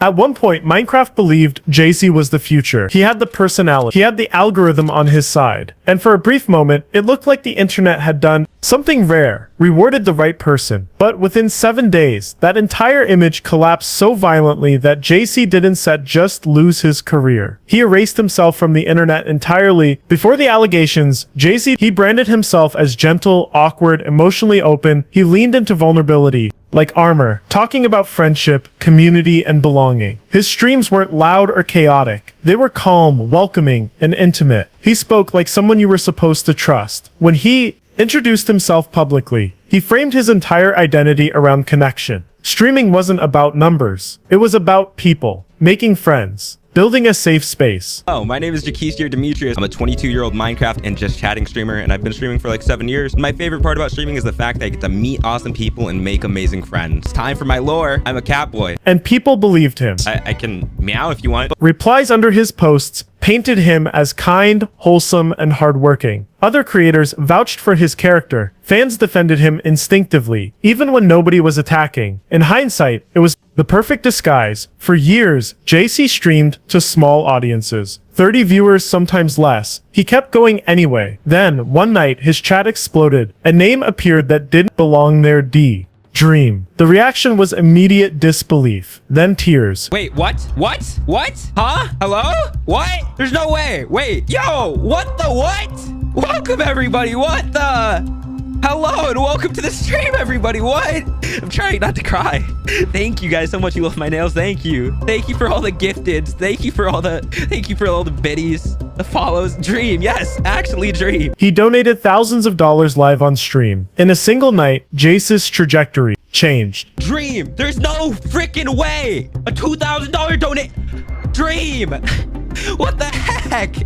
At one point, Minecraft believed JC was the future. He had the personality. He had the algorithm on his side. And for a brief moment, it looked like the internet had done something rare, rewarded the right person. But within 7 days, that entire image collapsed so violently that JC didn't just lose his career. He erased himself from the internet entirely. Before the allegations, he branded himself as gentle, awkward, emotionally open. He leaned into vulnerability like armor, talking about friendship, community, and belonging. His streams weren't loud or chaotic. They were calm, welcoming, and intimate. He spoke like someone you were supposed to trust. When he introduced himself publicly, he framed his entire identity around connection. Streaming wasn't about numbers. It was about people, making friends, building a safe space. Oh, my name is Jikishi or Demetrius. I'm a 22-year-old Minecraft and just chatting streamer, and I've been streaming for like 7 years. My favorite part about streaming is the fact that I get to meet awesome people and make amazing friends. It's time for my lore. I'm a cat boy. And people believed him. I can meow if you want. Replies under his posts painted him as kind, wholesome, and hardworking. Other creators vouched for his character. Fans defended him instinctively, even when nobody was attacking. In hindsight, it was the perfect disguise. For years, JC streamed to small audiences. 30 viewers, sometimes less. He kept going anyway. Then, one night, his chat exploded. A name appeared that didn't belong there. Dream. The reaction was immediate disbelief, then tears. Wait, what? What? What? Huh? Hello? What? There's no way. Wait, yo, what the what? Welcome everybody. What the? Hello and welcome to the stream, everybody. What? I'm trying not to cry. Thank you guys so much. You love my nails. Thank you. Thank you for all the gifteds. Thank you for all the biddies, the follows. Dream. Yes, actually Dream. He donated thousands of dollars live on stream. In a single night, Jace's trajectory changed. Dream. There's no freaking way. A $2,000 donate. Dream. What the heck?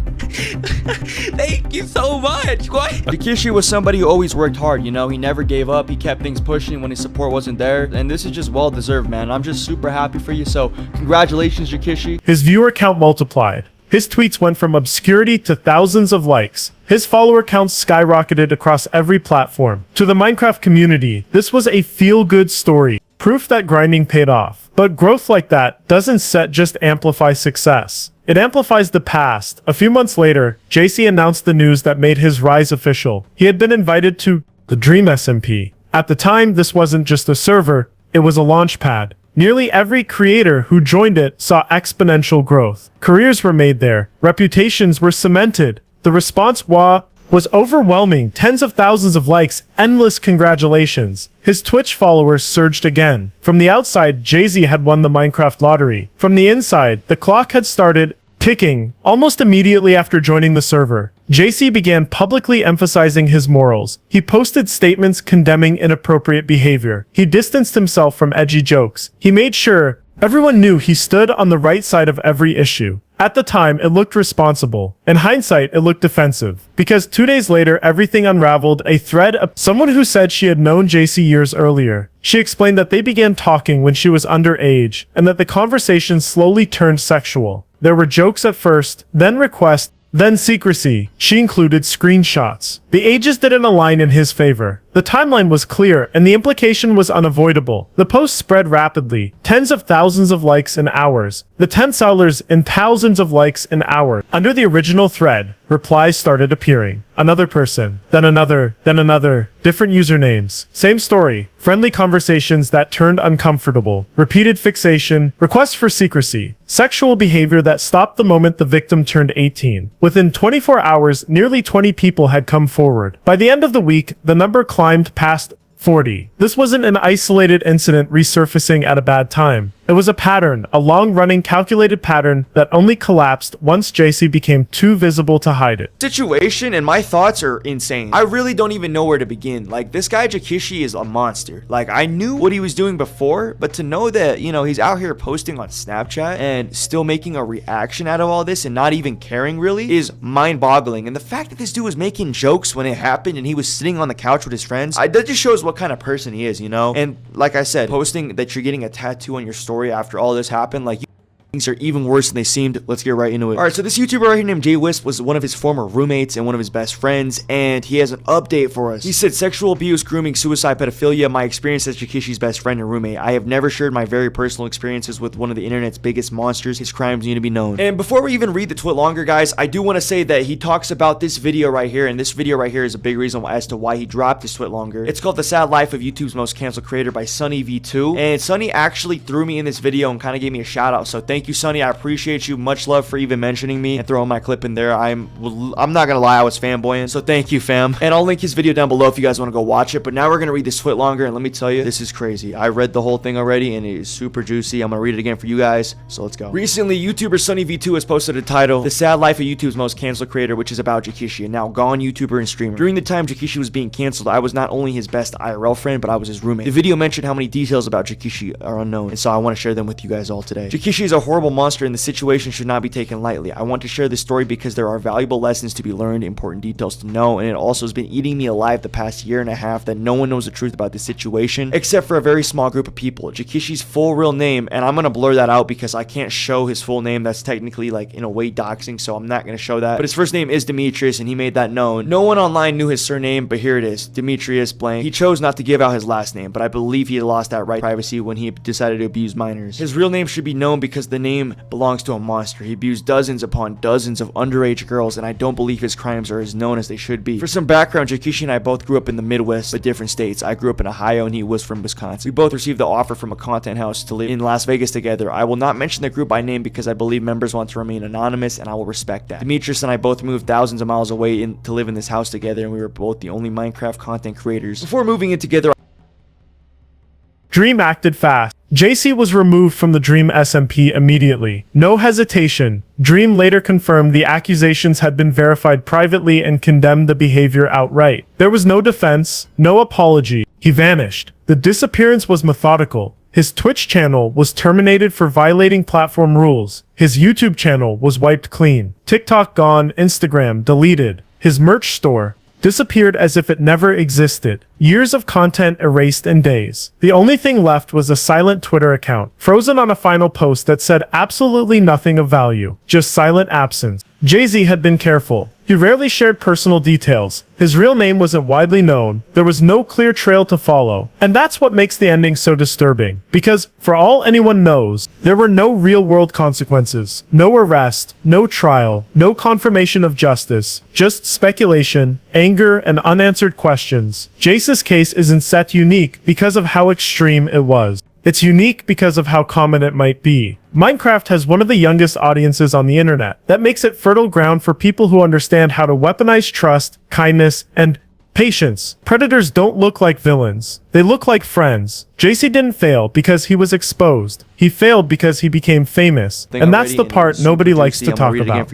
Thank you so much. What? Jikishi was somebody who always worked hard, you know. He never gave up. He kept things pushing when his support wasn't there. And this is just well deserved, man. I'm just super happy for you. So congratulations, Jikishi. His viewer count multiplied. His tweets went from obscurity to thousands of likes. His follower counts skyrocketed across every platform. To the Minecraft community, this was a feel-good story. Proof that grinding paid off. But growth like that doesn't just amplify success. It amplifies the past. A few months later, JC announced the news that made his rise official. He had been invited to the Dream SMP. At the time, this wasn't just a server, it was a launch pad. Nearly every creator who joined it saw exponential growth. Careers were made there. Reputations were cemented. The response was overwhelming. Tens of thousands of likes, endless congratulations. His Twitch followers surged again. From the outside, Jay-Z had won the Minecraft lottery. From the inside, the clock had started ticking. Almost immediately after joining the server, JC began publicly emphasizing his morals. He posted statements condemning inappropriate behavior. He distanced himself from edgy jokes. He made sure everyone knew he stood on the right side of every issue. At the time, it looked responsible. In hindsight, it looked defensive. Because 2 days later, everything unraveled. A thread of someone who said she had known JC years earlier. She explained that they began talking when she was underage, and that the conversation slowly turned sexual. There were jokes at first, then requests, then secrecy. She included screenshots. The ages didn't align in his favor. The timeline was clear, and the implication was unavoidable. The post spread rapidly, tens of thousands of likes in hours. The $10 in thousands of likes in hours. Under the original thread, replies started appearing. Another person, then another, different usernames. Same story. Friendly conversations that turned uncomfortable. Repeated fixation, requests for secrecy. Sexual behavior that stopped the moment the victim turned 18. Within 24 hours, nearly 20 people had come forward. By the end of the week, the number climbed past 40. This wasn't an isolated incident resurfacing at a bad time. It was a pattern, a long-running calculated pattern that only collapsed once JC became too visible to hide it. Situation and my thoughts are insane. I really don't even know where to begin. Like, this guy Jikishi is a monster. Like, I knew what he was doing before, but to know that, you know, he's out here posting on Snapchat and still making a reaction out of all this and not even caring really is mind-boggling. And the fact that this dude was making jokes when it happened and he was sitting on the couch with his friends, that just shows what kind of person he is, you know? And like I said, posting that you're getting a tattoo on your story after all this happened, like, things are even worse than they seemed. Let's get right into it. Alright, so this YouTuber right here named J-Wisp was one of his former roommates and one of his best friends, and he has an update for us. He said, sexual abuse, grooming, suicide, pedophilia, my experience as Jikishi's best friend and roommate. I have never shared my very personal experiences with one of the internet's biggest monsters. His crimes need to be known. And before we even read the tweet longer, guys, I do want to say that he talks about this video right here, and this video right here is a big reason as to why he dropped this tweet longer. It's called The Sad Life of YouTube's Most Canceled Creator by Sunny V2, and Sunny actually threw me in this video and kind of gave me a shout out, so thank you, Sunny. I appreciate you. Much love for even mentioning me and throwing my clip in there. I'm not gonna lie, I was fanboying, so thank you, fam. And I'll link his video down below if you guys want to go watch it. But now we're gonna read this tweet longer, and let me tell you, this is crazy. I read the whole thing already, and it is super juicy. I'm gonna read it again for you guys, so let's go. Recently, YouTuber Sunny V2 has posted a title, The Sad Life of YouTube's Most Canceled Creator, which is about Jikishi, a now gone YouTuber and streamer. During the time Jikishi was being canceled, I was not only his best IRL friend, but I was his roommate. The video mentioned how many details about Jikishi are unknown, and so I want to share them with you guys all today. Jikishi is a horrible monster, and the situation should not be taken lightly. I want to share this story because there are valuable lessons to be learned, important details to know, and it also has been eating me alive the past year and a half that no one knows the truth about this situation except for a very small group of people. Jikishi's full real name, and I'm gonna blur that out because I can't show his full name. That's technically like in a way doxing, so I'm not gonna show that. But his first name is Demetrius, and he made that known. No one online knew his surname, but here it is, Demetrius blank. He chose not to give out his last name, but I believe he had lost that right to privacy when he decided to abuse minors. His real name should be known because the name belongs to a monster. He abused dozens upon dozens of underage girls, and I don't believe his crimes are as known as they should be. For some background, Jikishi and I both grew up in the Midwest, but different states. I grew up in Ohio, and he was from Wisconsin. We both received the offer from a content house to live in Las Vegas together. I will not mention the group by name because I believe members want to remain anonymous, and I will respect that. Demetrius and I both moved thousands of miles away to live in this house together, and we were both the only Minecraft content creators. Before moving in together, Dream acted fast. JC was removed from the Dream SMP immediately. No hesitation. Dream later confirmed the accusations had been verified privately and condemned the behavior outright. There was no defense, no apology. He vanished. The disappearance was methodical. His Twitch channel was terminated for violating platform rules. His YouTube channel was wiped clean. TikTok gone, Instagram deleted. His merch store disappeared as if it never existed. Years of content erased in days. The only thing left was a silent Twitter account, frozen on a final post that said absolutely nothing of value, just silent absence. Jay-Z had been careful. He rarely shared personal details. His real name wasn't widely known. There was no clear trail to follow. And that's what makes the ending so disturbing. Because, for all anyone knows, there were no real-world consequences. No arrest, no trial, no confirmation of justice. Just speculation, anger, and unanswered questions. Jace's case isn't set unique because of how extreme it was. It's unique because of how common it might be. Minecraft has one of the youngest audiences on the internet. That makes it fertile ground for people who understand how to weaponize trust, kindness, and patience. Predators don't look like villains. They look like friends. JC didn't fail because he was exposed. He failed because he became famous. And that's the part nobody likes to talk about.